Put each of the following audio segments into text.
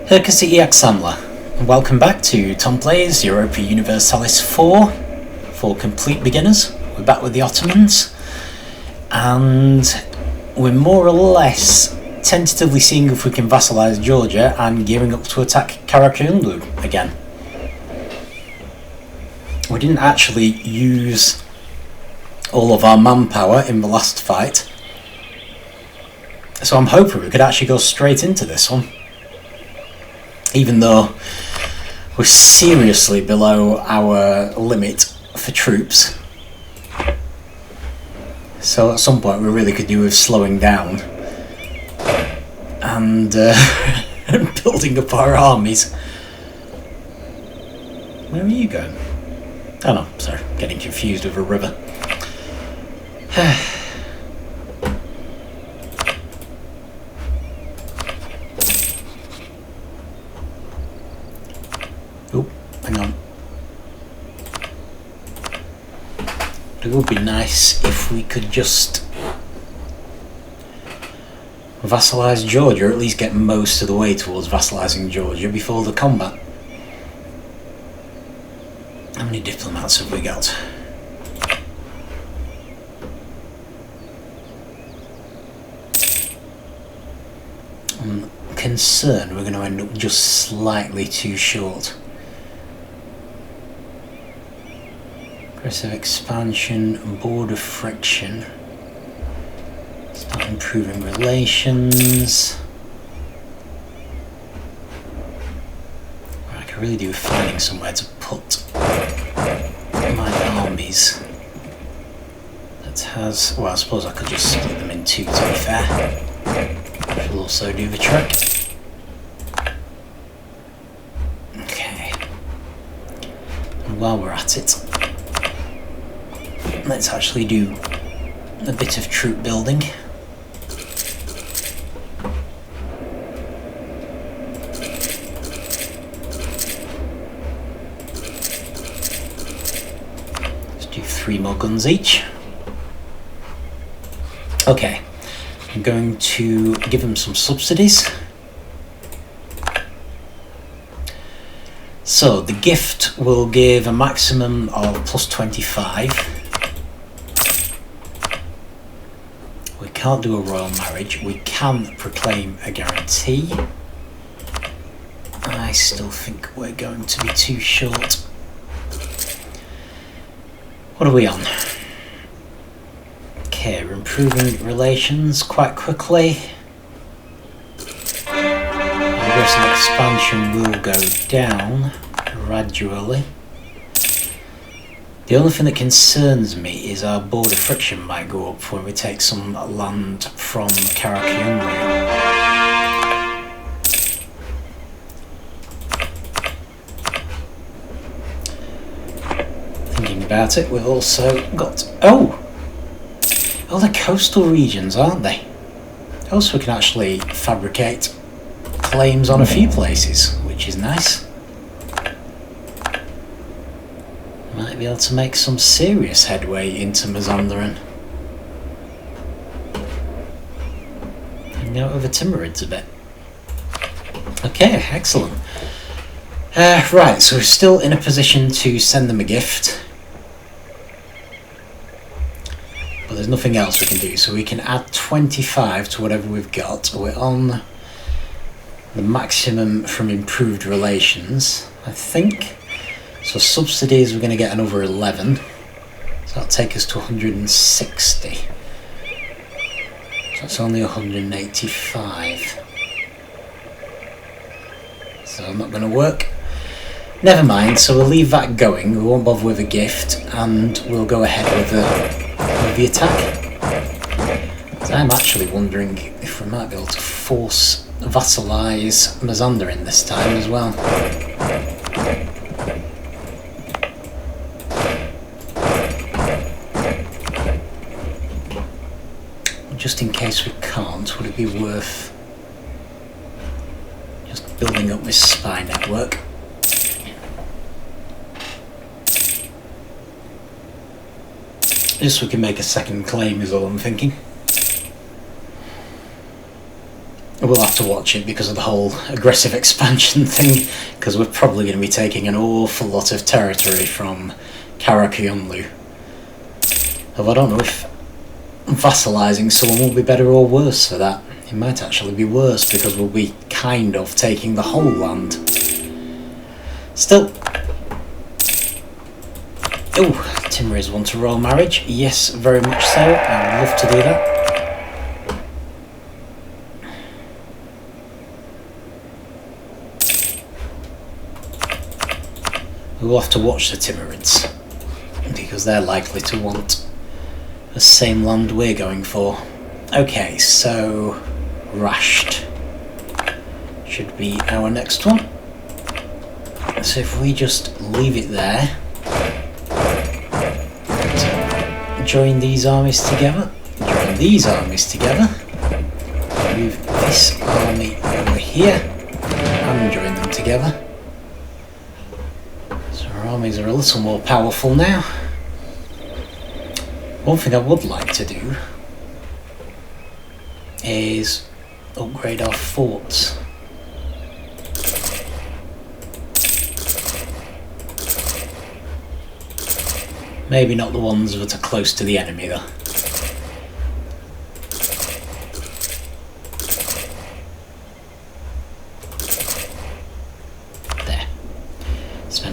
Herkese Aksamla, and welcome back to Tom Plays EUIV Universalis 4 for complete beginners. We're back with the Ottomans, and we're more or less tentatively seeing if we can vassalise Georgia and gearing up to attack Qoyunlu again. We didn't actually use all of our manpower in the last fight, so I'm hoping we could actually go straight into this one, even though we're seriously below our limit for troops. So at some point we really could do with slowing down and building up our armies. Where are you going? Oh no, sorry, getting confused with a river. Oh, hang on. It would be nice if we could just vassalise Georgia, or at least get most of the way towards vassalising Georgia before the combat. How many diplomats have we got? I'm concerned we're going to end up just slightly too short. Aggressive expansion, border friction. Start improving relations. I could really do with finding somewhere to put my armies that has, well, I suppose I could just split them in two, to be fair. Which will also do the trick. Okay. And while we're at it, let's actually do a bit of troop building. Let's do 3 more guns each. Okay, I'm going to give them some subsidies. So the gift will give a maximum of plus 25. We can't do a royal marriage. We can proclaim a guarantee. I still think we're going to be too short. What are we on? Okay, we're improving relations quite quickly. Aggressive expansion will go down gradually. The only thing that concerns me is our border friction might go up when we take some land from Qoyunlu. Thinking about it, we've also got... Oh, the coastal regions, aren't they? Also, we can actually fabricate claims on a few places, which is nice. Might be able to make some serious headway into Mazandaran. Hang out with the Timurids a bit. Okay, excellent. Right, so we're still in a position to send them a gift. But there's nothing else we can do, so we can add 25 to whatever we've got. We're on the maximum from improved relations, I think. So subsidies, we're going to get another 11. So that'll take us to 160. So that's only 185. So not going to work. Never mind, so we'll leave that going. We won't bother with a gift, and we'll go ahead with the attack. So I'm actually wondering if we might be able to force vassalise Mazandaran this time as well. Just in case we can't, would it be worth just building up this spy network? Just so we can make a second claim is all I'm thinking. We'll have to watch it because of the whole aggressive expansion thing, because we're probably going to be taking an awful lot of territory from Qara Qoyunlu. Although I don't know if vassalising someone will be better or worse for that. It might actually be worse because we'll be kind of taking the whole land. Still. Oh, Timurids want a royal marriage? Yes, very much so. I would love to do that. We'll have to watch the Timurids, because they're likely to want the same land we're going for. Okay, so Rasht should be our next one. So if we just leave it there, join these armies together, move this army over here, and join them together. Our armies are a little more powerful now. One thing I would like to do is upgrade our forts. Maybe not the ones that are close to the enemy though.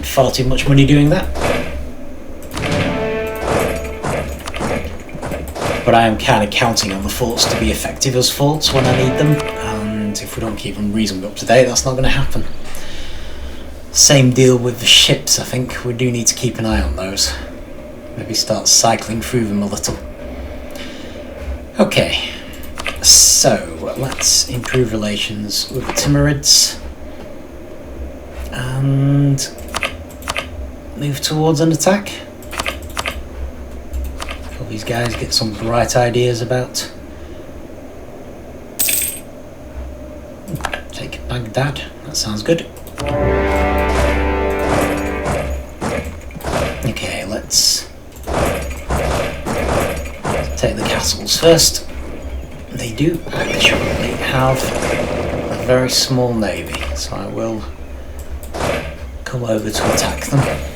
Far too much money doing that. But I am kind of counting on the forts to be effective as forts when I need them, and if we don't keep them reasonably up to date, that's not going to happen. Same deal with the ships. I think we do need to keep an eye on those. Maybe start cycling through them a little. Okay, so let's improve relations with the Timurids and move towards an attack. All these guys get some bright ideas about. Take Baghdad, that sounds good. Okay, let's take the castles first. They do actually have a very small navy, so I will come over to attack them.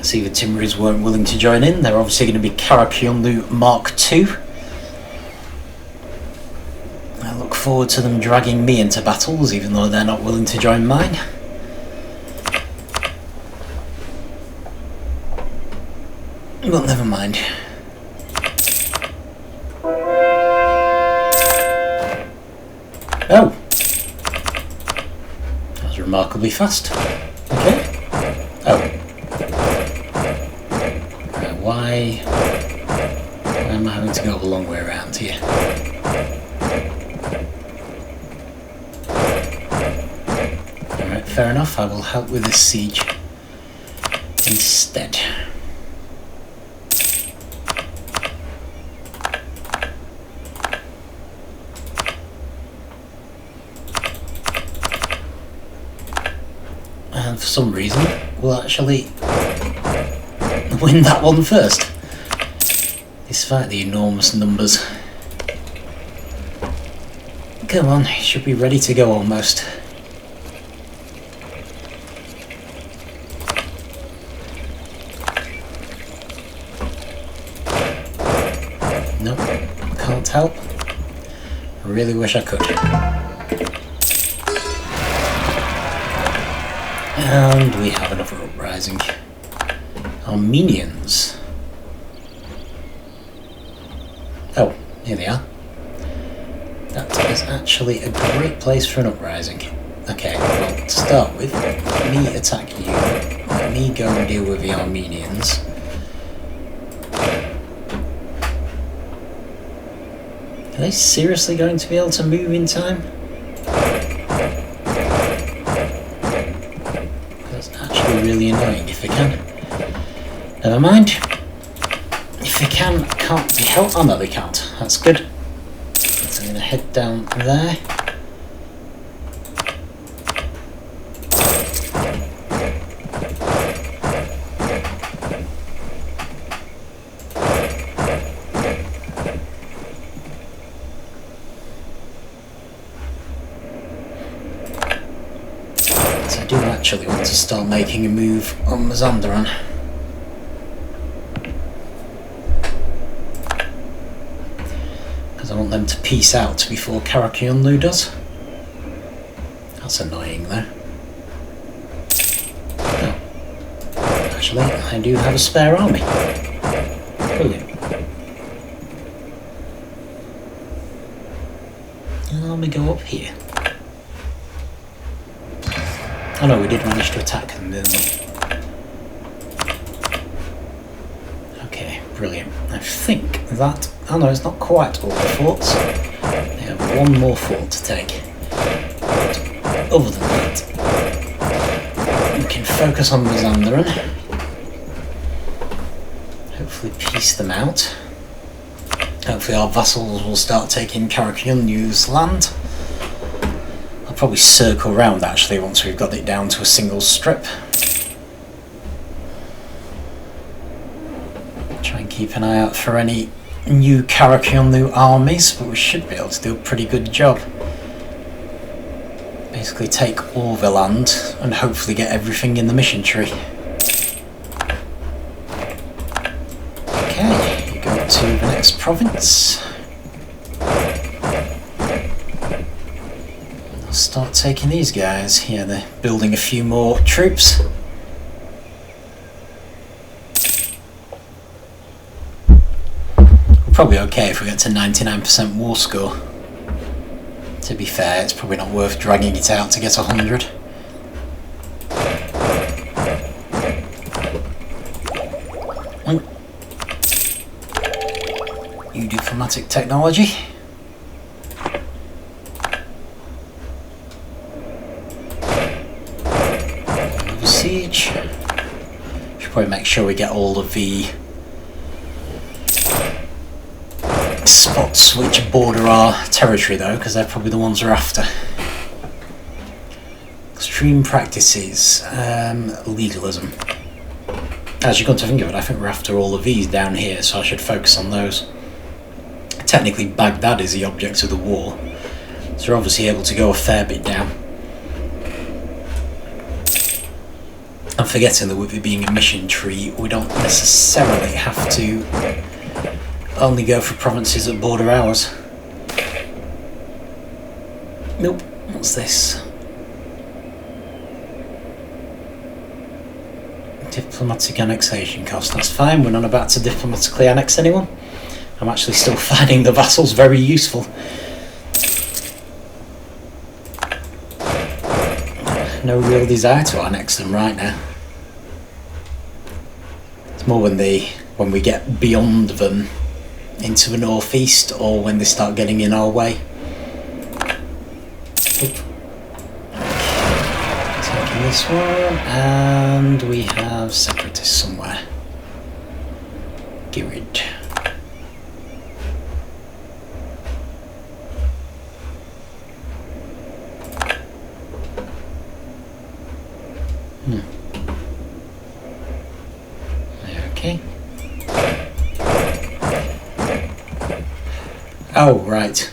See, the Timurids weren't willing to join in. They're obviously going to be Qara Qoyunlu Mark II. I look forward to them dragging me into battles, even though they're not willing to join mine. But never mind. Oh! That was remarkably fast. Okay. Oh. Why am I having to go the long way around here? Alright, fair enough. I will help with this siege instead. And for some reason, we'll actually win that one first, despite the enormous numbers. Come on, it should be ready to go almost. Nope, can't help. I really wish I could. And we have another uprising. Armenians. Oh, here they are. That is actually a great place for an uprising. Okay, well, to start with, let me attack you. Let me go and deal with the Armenians. Are they seriously going to be able to move in time? That's actually really annoying if they can. Never mind. If they can, can't be helped. Oh no, they can't. That's good. So I'm going to head down there. So I do actually want to start making a move on Mazandaran. Because I want them to peace out before Qoyunlu does. That's annoying though. Oh. Actually, I do have a spare army. Brilliant. And let me go up here. Oh no, we did manage to attack them, didn't we? Okay, brilliant. I think that... Oh no, it's not quite all the forts. They have one more fort to take. But other than that, we can focus on Mazandaran. Hopefully peace them out. Hopefully our vassals will start taking Qoyunlu's land. I'll probably circle round actually once we've got it down to a single strip. Try and keep an eye out for any new Qoyunlu armies, but we should be able to do a pretty good job. Basically take all the land and hopefully get everything in the mission tree. Okay, you go to the next province. I'll start taking these guys. Here they're building a few more troops. We're probably okay if we get to 99% war score. To be fair, it's probably not worth dragging it out to get 100. New diplomatic technology. Another siege. Should probably make sure we get all of the spots which border our territory though, because they're probably the ones we're after. Extreme practices, legalism. As you come to think of it, I think we're after all of these down here, so I should focus on those. Technically Baghdad is the object of the war, so we're obviously able to go a fair bit down. I'm forgetting that with it being a mission tree, we don't necessarily have to only go for provinces that border ours. Nope, what's this? Diplomatic annexation cost, that's fine, we're not about to diplomatically annex anyone. I'm actually still finding the vassals very useful. No real desire to annex them right now. It's more when we get beyond them into the northeast, or when they start getting in our way. Taking this one, and we have separatists somewhere. Get rid. Okay. Oh, right.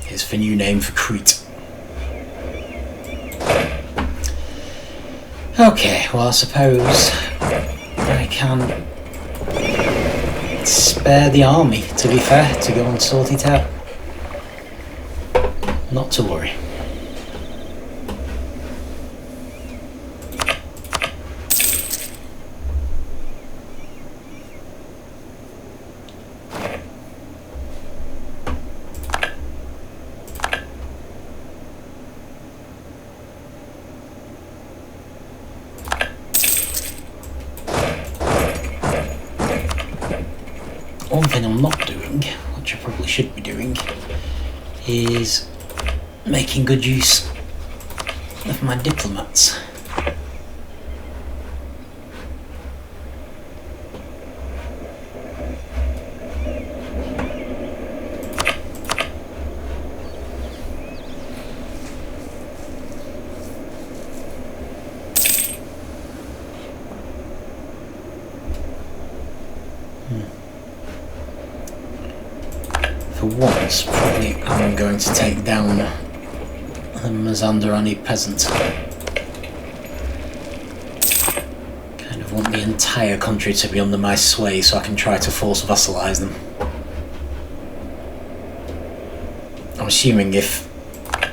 Here's the new name for Crete. Okay, well I suppose I can spare the army, to be fair, to go and sort it out. Not to worry. One thing I'm not doing, which I probably should be doing, is making good use of my diplomats. For once, probably I'm going to take down the Mazandarani peasant. want the entire country to be under my sway so I can try to force vassalize them. I'm assuming if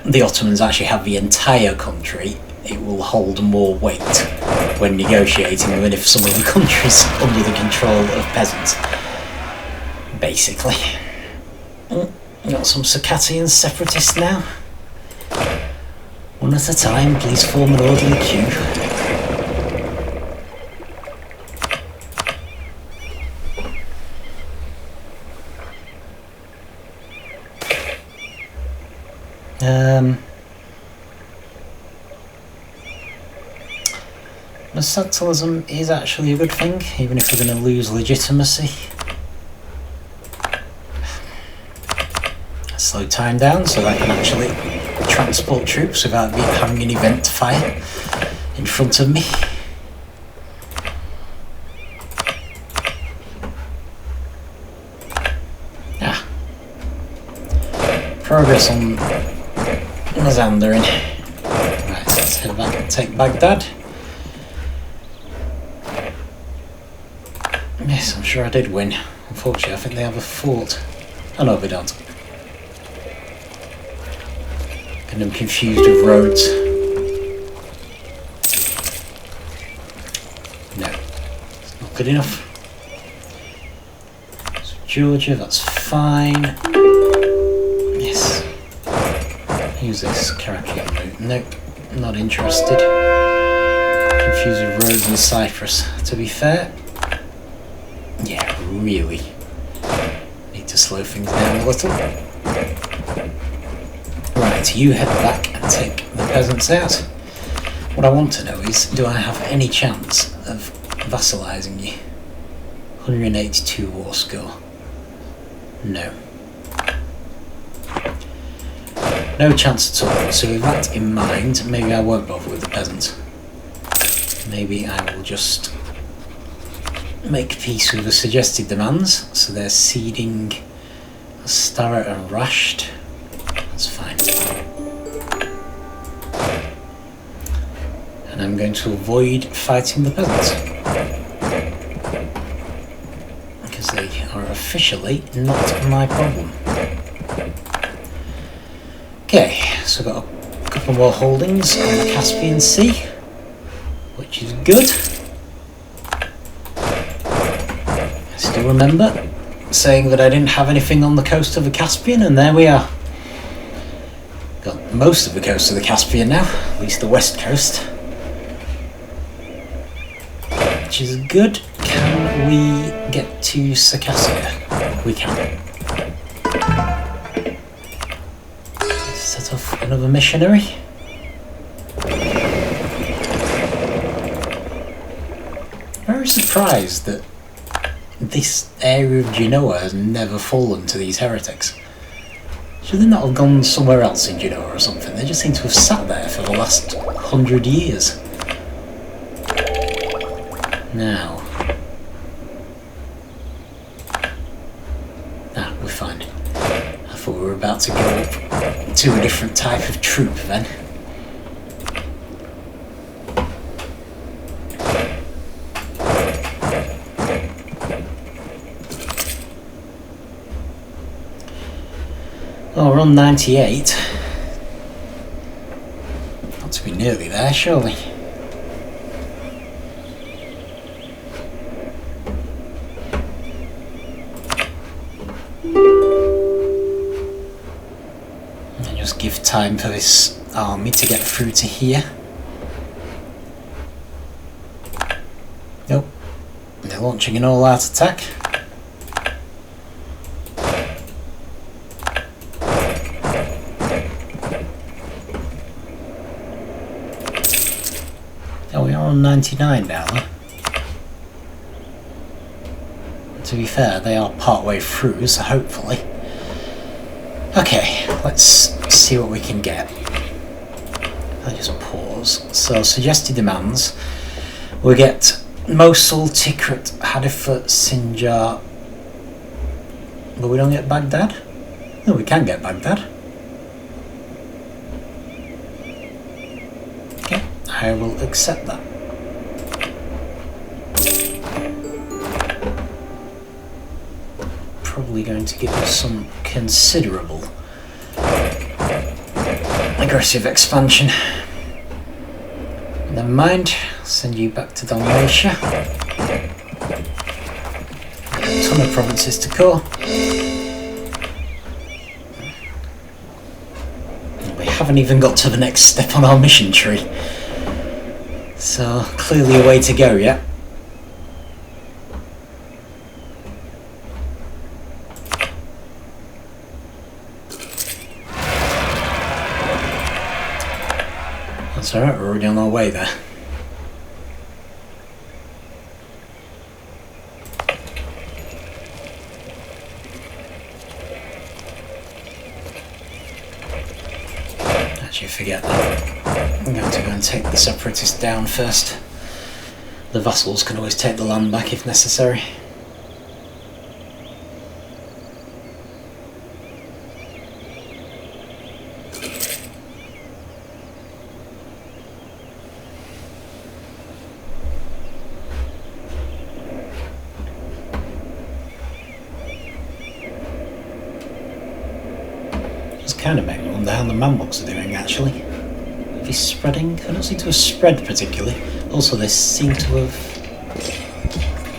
the Ottomans actually have the entire country, it will hold more weight when negotiating than if some of the country's under the control of peasants. Basically. Got some Circassian separatists now. One at a time, please form an orderly queue. Mercantilism is actually a good thing, even if we're going to lose legitimacy. Slow time down so I can actually transport troops without having an event fire in front of me. Progress on Mazandaran. Right, let's head back and take Baghdad. Yes, I'm sure I did win. Unfortunately, I think they have a fort. Oh no, they don't. And I'm confused with roads. No, it's not good enough. So Georgia, that's fine. Yes. Use this Qoyunlu. Nope, not interested. Confused with roads in Cyprus. To be fair, yeah, really need to slow things down a little. Right, you head back and take the peasants out. What I want to know is, do I have any chance of vassalizing you? 182 war score. No. No chance at all. So with that in mind, maybe I won't bother with the peasants. Maybe I will just make peace with the suggested demands. So they're ceding Qara and Rasht. That's fine. And I'm going to avoid fighting the peasants, because they are officially not my problem. Okay, so I've got a couple more holdings on the Caspian Sea, which is good. I still remember saying that I didn't have anything on the coast of the Caspian, and there we are. Got most of the coast of the Caspian now, at least the west coast. Which is good. Can we get to Circassia? We can. Set off another missionary. Very surprised that this area of Genoa has never fallen to these heretics. Should they not have gone somewhere else in Genoa or something? They just seem to have sat there for the last 100 years. Now. We're fine. I thought we were about to go to a different type of troop then. Oh, we're on 98. Not to be nearly there, surely. And just give time for this army to get through to here. Nope. They're launching an all-out attack. We are on 99 now. To be fair, they are part way through, so hopefully. Okay, let's see what we can get. I just pause. So, suggested demands. We get Mosul, Tikrit, Hadifa, Sinjar. But we don't get Baghdad? No, we can get Baghdad. I will accept that. probably going to give us some considerable aggressive expansion. Never mind, I'll send you back to Dalmatia. A ton of provinces to core. We haven't even got to the next step on our mission tree. So, clearly a way to go yet. That's alright, we're already on our way there. Actually, forget that. I'm going to go and take the separatists down first. The vassals can always take the land back if necessary. Kind of make me wonder how the Mamluks are doing actually. Are they spreading? I don't seem to have spread particularly. Also, they seem to have.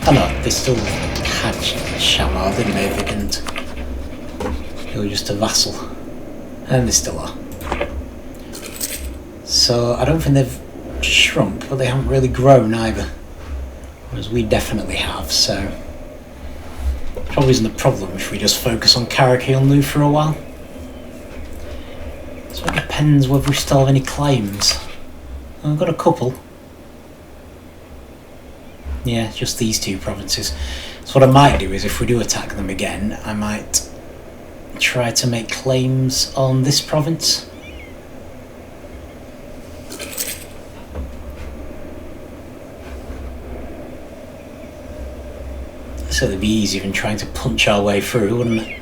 Oh no, they still had Shamar, didn't they? They didn't. They were just a vassal. And they still are. So I don't think they've shrunk, but they haven't really grown either. Whereas we definitely have, so. Probably isn't a problem if we just focus on Qoyunlu for a while. So it depends whether we still have any claims. I've got a couple. Yeah, just these two provinces. So what I might do is, if we do attack them again, I might try to make claims on this province. So it'd be easier than trying to punch our way through, wouldn't it?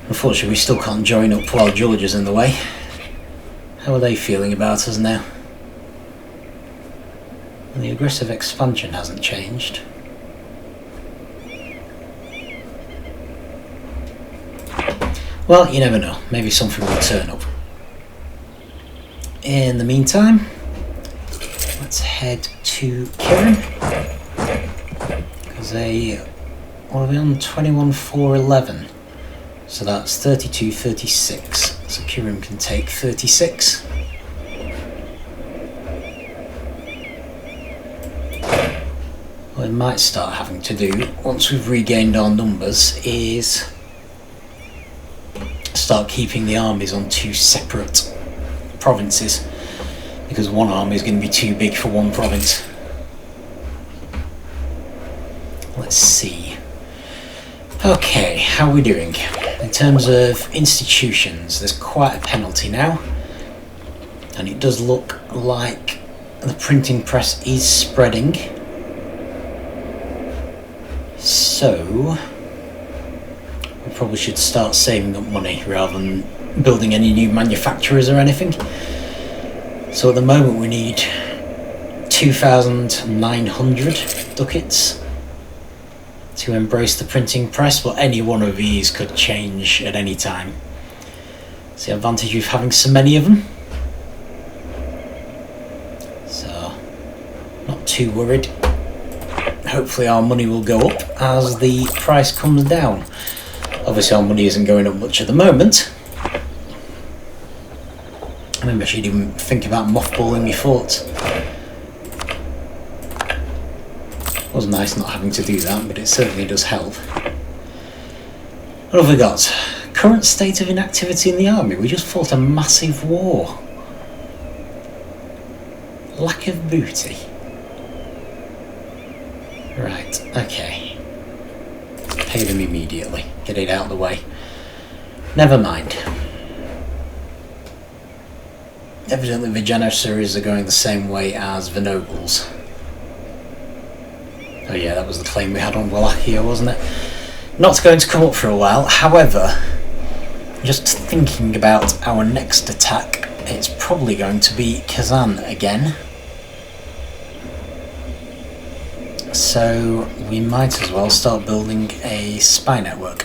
Unfortunately, we still can't join up while Georgia's in the way. How are they feeling about us now? And the aggressive expansion hasn't changed. Well, you never know. Maybe something will turn up. In the meantime, let's head to Kirin. Because what are we on? 21,411. So that's 32, 36. So Kirin can take 36. What we might start having to do, once we've regained our numbers, is start keeping the armies on two separate provinces. Because one army is going to be too big for one province. Let's see. Okay, how are we doing? In terms of institutions, there's quite a penalty now, and it does look like the printing press is spreading. So we probably should start saving up money rather than building any new manufacturers or anything. So at the moment we need 2,900 ducats to embrace the printing press, but any one of these could change at any time. It's the advantage of having so many of them. So, not too worried. Hopefully our money will go up as the price comes down. Obviously our money isn't going up much at the moment. Maybe I should even think about mothballing my forts. It was nice not having to do that, but it certainly does help. What have we got? Current state of inactivity in the army. We just fought a massive war. Lack of booty. Right, okay. Pay them immediately. Get it out of the way. Never mind. Evidently the Janissaries are going the same way as the nobles. Oh yeah, that was the claim we had on Wallachia, wasn't it? Not going to come up for a while. However, just thinking about our next attack, it's probably going to be Kazan again. So we might as well start building a spy network.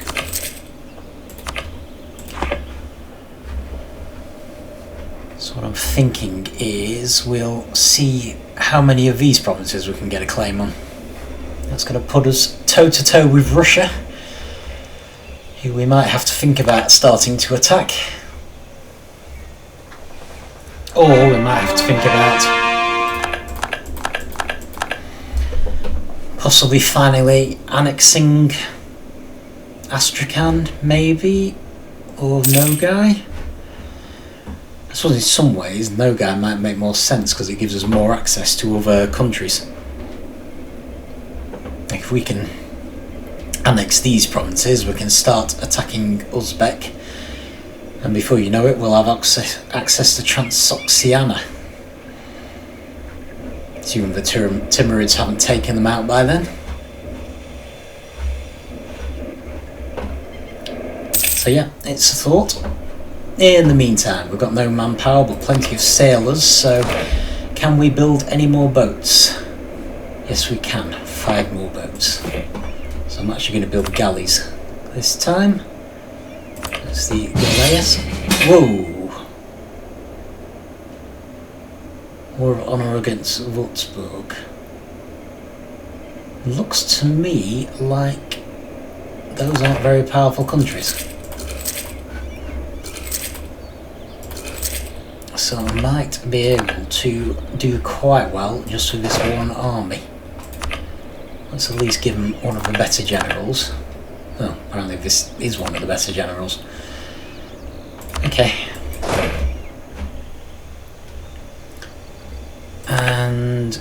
So what I'm thinking is we'll see how many of these provinces we can get a claim on. That's going to put us toe to toe with Russia, who we might have to think about starting to attack. Or we might have to think about possibly finally annexing Astrakhan, maybe, or Nogai. I suppose in some ways Nogai might make more sense because it gives us more access to other countries. If we can annex these provinces, we can start attacking Uzbek, and before you know it, we'll have access to Transoxiana. Assuming the Timurids haven't taken them out by then. So yeah, it's a thought. In the meantime, we've got no manpower but plenty of sailors, so can we build any more boats? Yes, we can. 5 more boats. So I'm actually going to build galleys this time. That's the Galeas. Whoa! War of Honour against Würzburg. Looks to me like those aren't very powerful countries. So I might be able to do quite well just with this one army. Let's at least give them one of the better generals. Oh, apparently this is one of the better generals. Okay. And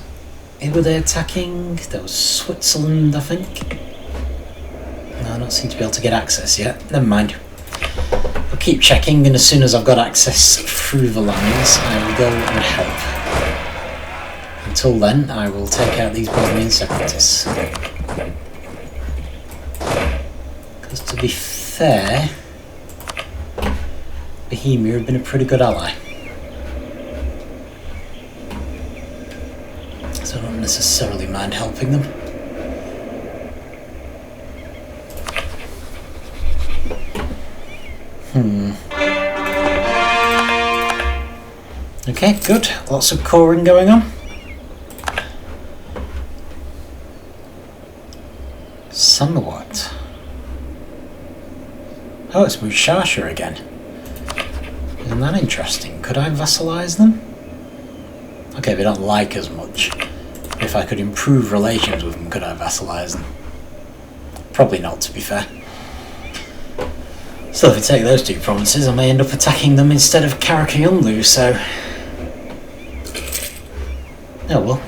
who were they attacking? That was Switzerland, I think. No, I don't seem to be able to get access yet. Never mind. I'll keep checking, and as soon as I've got access through the lands, I will go and help. Until then, I will take out these Bosnian separatists. Because to be fair, Bohemia have been a pretty good ally. So I don't necessarily mind helping them. Okay, good. Lots of coring going on. Somewhat. Oh, it's Mushasha again. Isn't that interesting? Could I vassalize them? Okay, they don't like as much. If I could improve relations with them, could I vassalize them? Probably not, to be fair. So if we take those 2 provinces, I may end up attacking them instead of Qoyunlu, so... Oh well,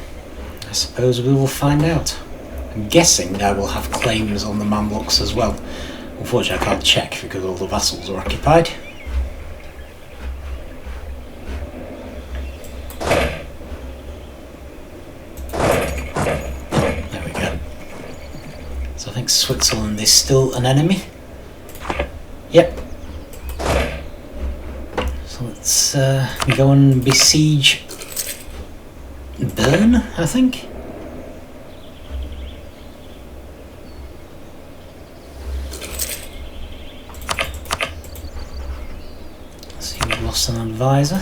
I suppose we will find out. I'm guessing I will have claims on the Mamluks as well. Unfortunately I can't check because all the vassals are occupied. There we go. So I think Switzerland is still an enemy. Yep. So let's go and besiege Bern, I think. See, we've lost an advisor.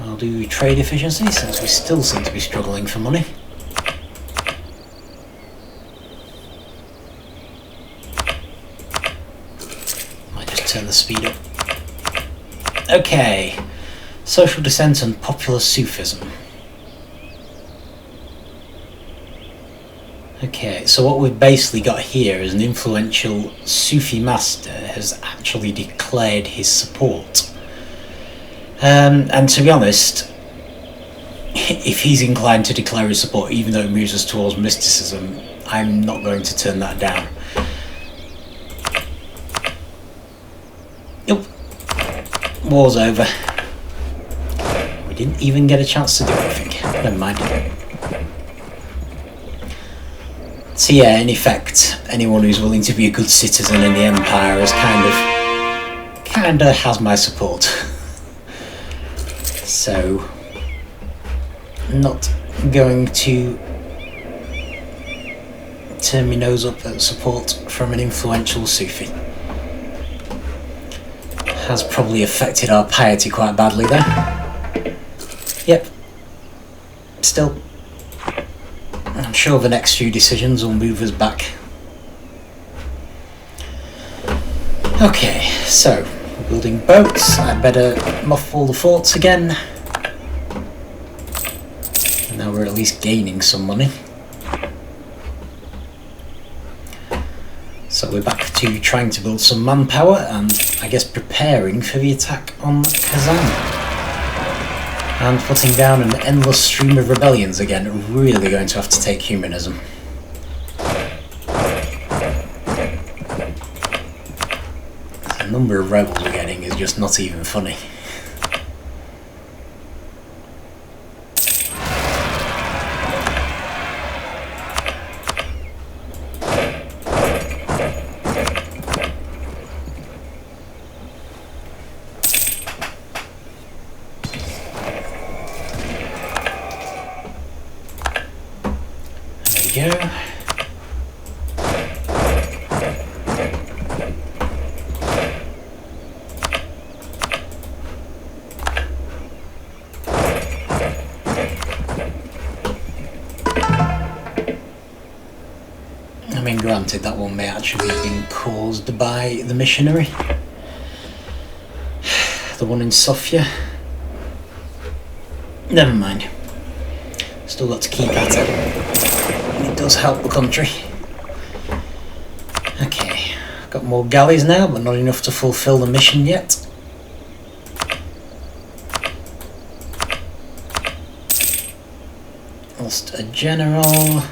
I'll do trade efficiency since we still seem to be struggling for money. Might just turn the speed up. Okay. Social dissent and popular Sufism. Okay, so what we've basically got here is an influential Sufi master has actually declared his support. And to be honest, if he's inclined to declare his support, even though it moves us towards mysticism, I'm not going to turn that down. Nope. War's over. Didn't even get a chance to do anything. Never mind. So yeah, in effect, anyone who's willing to be a good citizen in the Empire is kinda has my support. So, not going to turn my nose up at support from an influential Sufi. Has probably affected our piety quite badly there. Yep. Still, I'm sure the next few decisions will move us back. Okay, so we're building boats. I'd better mothball the forts again. And now we're at least gaining some money. So we're back to trying to build some manpower and I guess preparing for the attack on Kazan. And putting down an endless stream of rebellions again. Really going to have to take humanism. The number of rebels we're getting is just not even funny. There we go. I mean, granted, that one may actually have been caused by the missionary. The one in Sofia. Never mind. Still got to keep at it. And it does help the country. Okay, got more galleys now, but not enough to fulfill the mission yet. Lost a general.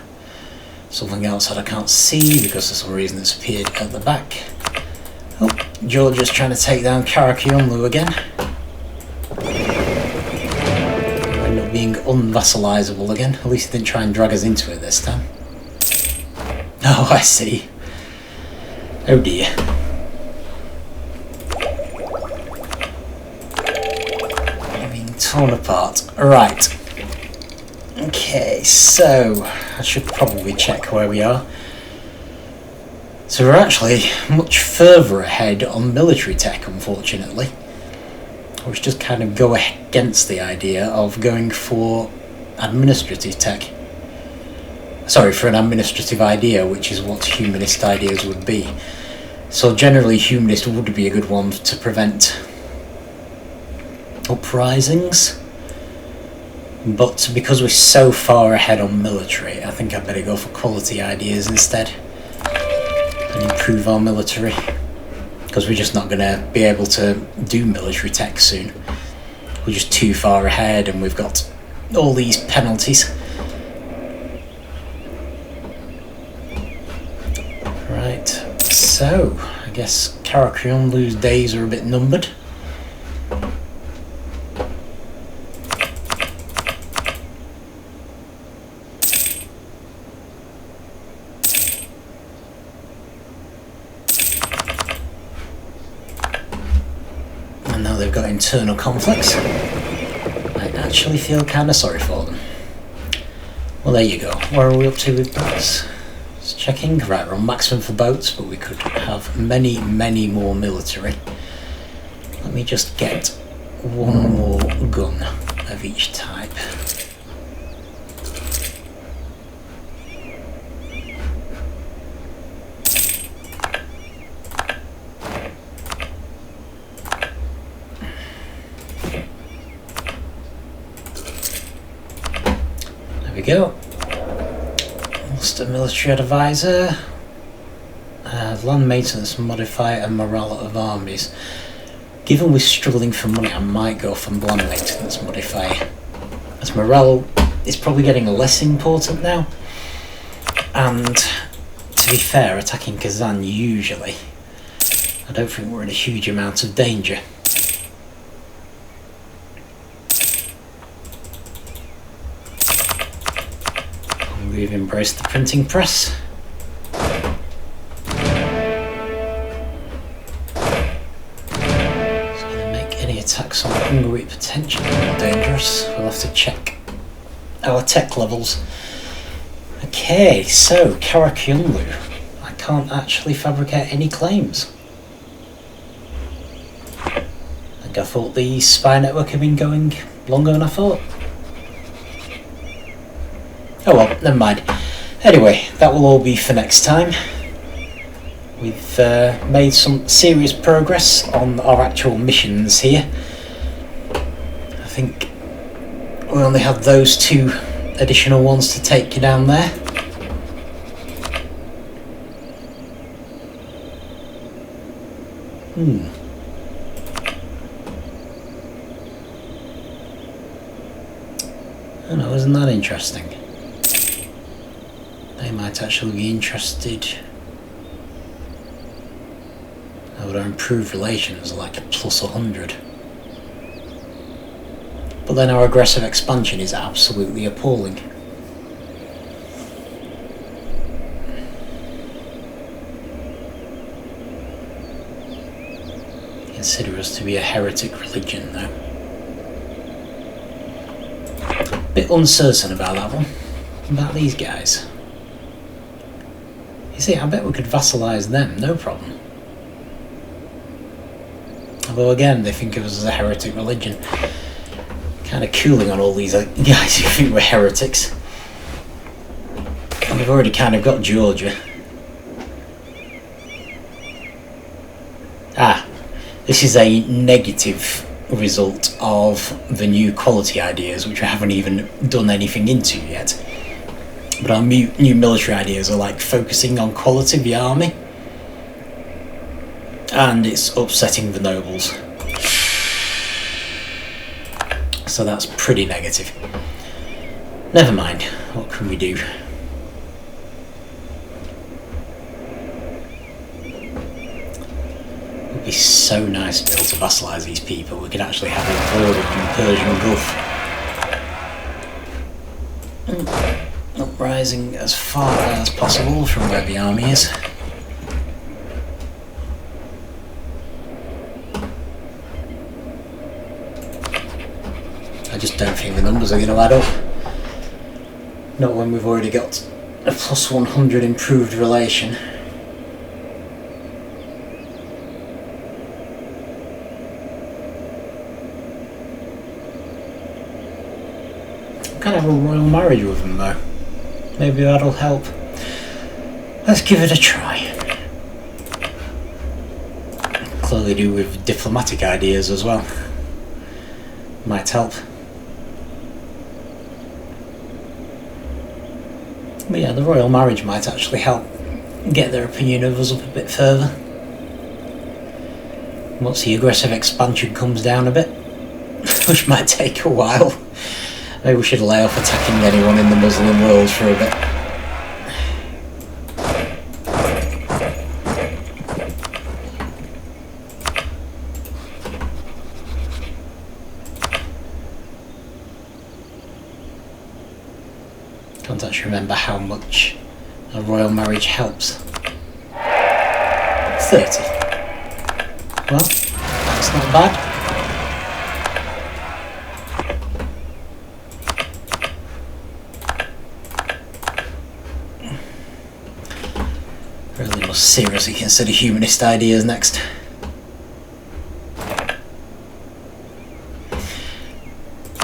Something else that I can't see because for some reason it's appeared at the back. Oh, Georgia's trying to take down Qoyunlu again. End up being unvassalizable again. At least they didn't try and drag us into it this time. Oh, I see. Oh dear. You're being torn apart. Right. Okay, so I should probably check where we are. So we're actually much further ahead on military tech, unfortunately. Which just kind of go against the idea of going for administrative tech. Sorry, for an administrative idea, which is what humanist ideas would be. So generally humanist would be a good one to prevent uprisings. But because we're so far ahead on military, I think I'd better go for quality ideas instead. And improve our military. Because we're just not going to be able to do military tech soon. We're just too far ahead and we've got all these penalties. Right, so I guess Qoyunlu's days are a bit numbered. And now they've got internal conflicts. I actually feel kind of sorry for them. Well, there you go. Where are we up to with boats? Just checking. Right, we're on maximum for boats, but we could have many, many more military. Let me just get one more gun of each type. There we go. Lost a military advisor. Land maintenance modifier and morale of armies. Given we're struggling for money, I might go for land maintenance modifier. As morale is probably getting less important now. And to be fair, attacking Kazan usually, I don't think we're in a huge amount of danger. We've embraced the printing press. It's going to make any attacks on Hungary potentially more dangerous. We'll have to check. our tech levels. Okay, so Qoyunlu. I can't actually fabricate any claims. I thought the spy network had been going longer than I thought. Oh well, never mind. Anyway, that will all be for next time. We've made some serious progress on our actual missions here. I think we only have those 2 additional ones to take you down there. Oh no, isn't that interesting? They might actually be interested. Oh, our improved relations are like a plus 100. But then our aggressive expansion is absolutely appalling. Consider us to be a heretic religion though. Bit uncertain about that one. About these guys. You see, I bet we could vassalize them, no problem. Although again, they think of us as a heretic religion. Kind of cooling on all these guys who think we're heretics. And we've already kind of got Georgia. This is a negative result of the new quality ideas, which we haven't even done anything into yet. But our new military ideas are like focusing on quality of the army, and it's upsetting the nobles. So that's pretty negative. Never mind, what can we do? It would be so nice to be able to vassalize these people. We could actually have a border from the Persian Gulf. Uprising as far as possible from where the army is. I just don't think the numbers are going to add up. Not when we've already got a plus 100 improved relation. Kind of a royal marriage with them though. Maybe that'll help. Let's give it a try. Clearly do with diplomatic ideas as well. Might help. But yeah, the royal marriage might actually help get their opinion of us up a bit further. Once the aggressive expansion comes down a bit, which might take a while. Maybe we should lay off attacking anyone in the Muslim world for a bit. Can't actually remember how much a royal marriage helps. 30. Well, that's not bad. Really must seriously consider humanist ideas next.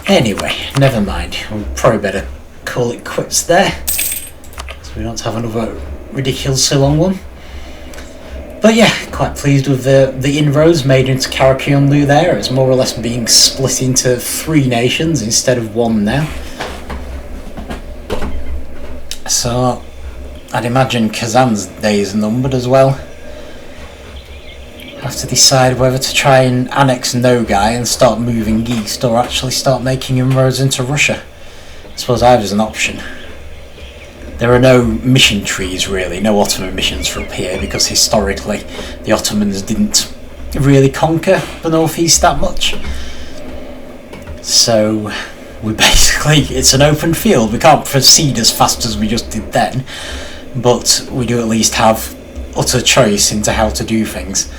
Anyway, never mind. We'll probably better call it quits there, so we don't have another ridiculously long one. But yeah, quite pleased with the inroads made into Qoyunlu there. It's more or less being split into 3 nations instead of 1 now. So I'd imagine Kazan's days are numbered as well. Have to decide whether to try and annex Nogai and start moving east, or actually start making inroads into Russia. I suppose either's an option. There are no mission trees really, no Ottoman missions for up here, because historically the Ottomans didn't really conquer the northeast that much. So we basically, it's an open field. We can't proceed as fast as we just did then, but we do at least have utter choice into how to do things.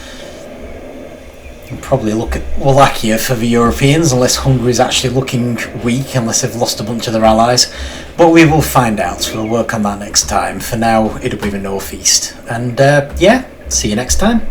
Probably look at Wallachia for the Europeans, unless Hungary's actually looking weak, unless they've lost a bunch of their allies. But we will find out. We'll work on that next time. For now, it'll be the northeast. And yeah, see you next time.